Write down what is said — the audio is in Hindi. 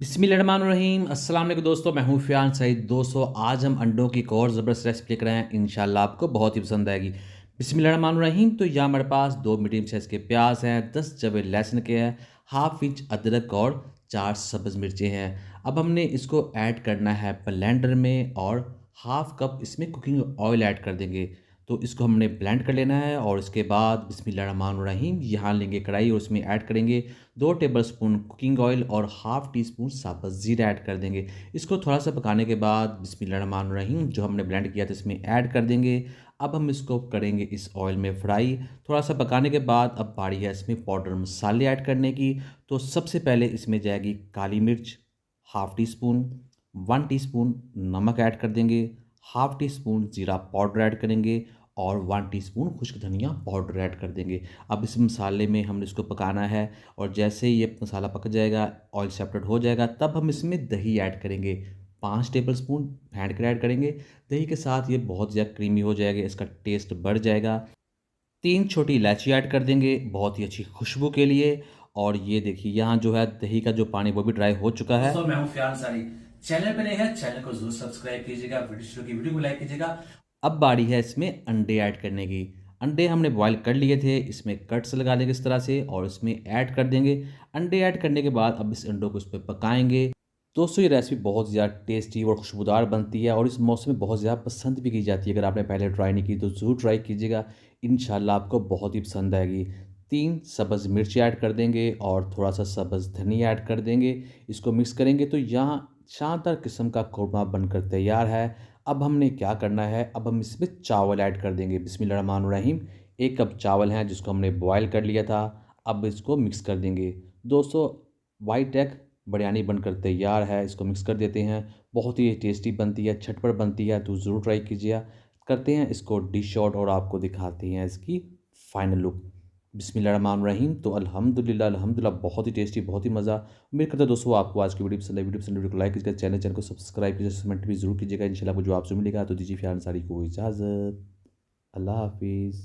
बिस्मिल्लाहिर्रहमानिर्रहीम अस्सलाम वालेकुम दोस्तों, मैं हूं फ़ियान सईद। दोस्तों आज हम अंडों की एक और ज़बरदस्त रेसिपी लेकर आए हैं, इंशाल्लाह आपको बहुत ही पसंद आएगी। बिस्मिल्लाहिर्रहमानिर्रहीम। तो यहाँ हमारे पास 2 मीडियम साइज़ के प्याज हैं, 10 जवे लहसुन के हैं, हाफ़ इंच अदरक और 4 सब्ज़ मिर्चें हैं। अब हमने इसको ऐड करना है ब्लेंडर में और हाफ़ कप इसमें कुकिंग ऑयल ऐड कर देंगे। तो इसको हमने ब्लेंड कर लेना है और इसके बाद बिस्मिल्लाहिर्रहमानिर्रहीम यहाँ लेंगे कढ़ाई और उसमें ऐड करेंगे 2 टेबलस्पून कुकिंग ऑयल और हाफ़ टी स्पून साबुत ज़ीरा ऐड कर देंगे। इसको थोड़ा-सा पकाने के बाद बिस्मिल्लाहिर्रहमानिर्रहीम जो हमने ब्लेंड किया था इसमें ऐड कर देंगे। अब हम इसको करेंगे इस ऑयल में फ्राई। थोड़ा-सा पकाने के बाद अब बारी है इसमें पाउडर मसाले ऐड करने की। तो सबसे पहले इसमें जाएगी काली मिर्च हाफ़ टी स्पून, 1 टीस्पून नमक ऐड कर देंगे, हाफ़ टी स्पून ज़ीरा पाउडर ऐड करेंगे और 1 टीस्पून खुश्क धनिया पाउडर ऐड कर देंगे। अब इस मसाले में हमने इसको पकाना है और जैसे ही ये मसाला पक जाएगा, ऑयल सेपरेट हो जाएगा, तब हम इसमें दही ऐड करेंगे। 5 टेबलस्पून फेंट कर ऐड करेंगे। दही के साथ ये बहुत ज़्यादा क्रीमी हो जाएगा, इसका टेस्ट बढ़ जाएगा। 3 छोटी इलायची ऐड कर देंगे बहुत ही अच्छी खुशबू के लिए। और ये देखिए यहाँ जो है दही का जो पानी वो भी ड्राई हो चुका है। दोस्तों मैं हूं फियान सारी। चैनल पे नए हैं, चैनल को जरूर सब्सक्राइब कीजिएगा, वीडियो को लाइक कीजिएगा। अब बारी है इसमें अंडे ऐड करने की। अंडे हमने बॉईल कर लिए थे, इसमें कट्स लगा देंगे इस तरह से और इसमें ऐड कर देंगे। अंडे ऐड करने के बाद अब इस अंडों को इस पे पकाएँगे। दोस्तों ये रेसिपी बहुत ज़्यादा टेस्टी और खुशबूदार बनती है और इस मौसम में बहुत ज़्यादा पसंद भी की जाती है। अगर आपने पहले ट्राई नहीं की तो ज़रूर ट्राई कीजिएगा, इंशाल्लाह आपको बहुत ही पसंद आएगी। 3 सब्ज़ मिर्च ऐड कर देंगे और थोड़ा-सा सब्ज़ धनिया ऐड कर देंगे। इसको मिक्स करेंगे तो यहाँ शानदार किस्म का कोरमा बनकर तैयार है। अब हमने क्या करना है, अब हम इसमें चावल ऐड कर देंगे। बिस्मिल्लाहिर्रहमानिर्रहीम 1 कप चावल हैं जिसको हमने बॉयल कर लिया था। अब इसको मिक्स कर देंगे। दोस्तों व्हाइट एग बिरयानी बनकर तैयार है, इसको मिक्स कर देते हैं। बहुत ही टेस्टी बनती है, झटपट बनती है, तो ज़रूर ट्राई कीजिए। करते हैं इसको डिश आउट और आपको दिखाते हैं इसकी फाइनल लुक। बिस्मिल्लाहिर्रहमानिर्रहीम। तो अल्हम्दुलिल्लाह अल्हम्दुलिल्लाह बहुत ही टेस्टी, बहुत ही मज़ा। उम्मीद करता हूँ दोस्तों आपको आज की वीडियो पसंद को लाइक कीजिएगा, चैनल को सब्सक्राइब कीजिए, कमेंट भी ज़रूर कीजिएगा। इंशाल्लाह आपको जो आपसे मिलेगा। तो दीजिए फ़ियान सारी को इजाज़त। अल्लाह हाफ़िज़।